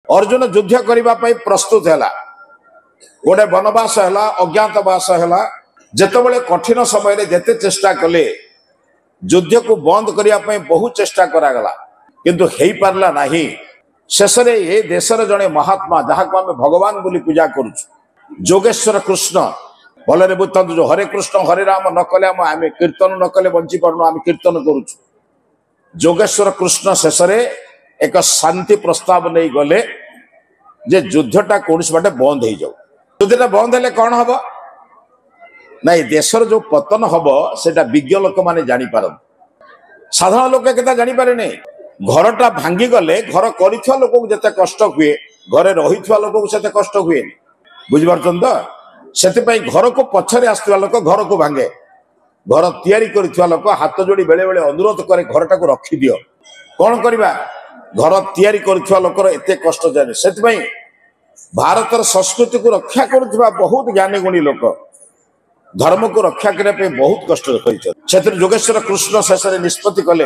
अर्जुन युद्ध करने प्रस्तुत है गोटे वनवास है अज्ञातवास है जिते कठिन समय जिते चेष्टा कले युद्ध को बंद करने बहुत चेष्टा करागला किंतु हो पारा ना शेष ये देशर जड़े महात्मा जहाँ को आम भगवान बोली पूजा करुचु जोगेश्वर कृष्ण भलरे बुझु जो हरे कृष्ण हरे राम न कले आम कीर्तन न कले बंची पारनु आम कीर्तन करुचु जोगेश्वर कृष्ण शेष एक शांति प्रस्ताव नहीं गले जे युद्धटा कौन बाटे बंद हो जाऊ युद्धटा बंद हेले कौन हम ना देशर जो पतन हम से विज्ञ लोक मैंने जापर साधारण लोक के जापर नहीं घरटा भांगी गले घर कर लोक जिते कष्ट हुए घरे रही लोक से कष्ट हुए बुझीपार तो से घर को पछरे आसुवा लोक घर को भांगे घर तैयारी कर लोक हाथ जोड़ी बेले बेले अनुरोध करे घरटा को रखी दियो कौन करवा घर तैयारी कर लोकर एत कष्ट जाए से भारतर संस्कृति को रक्षा करुवा बहुत ज्ञानी गुणी लोक धर्म को रक्षा करने बहुत कष्ट कर जोगेश्वर कृष्ण शेष निष्पत्ति कले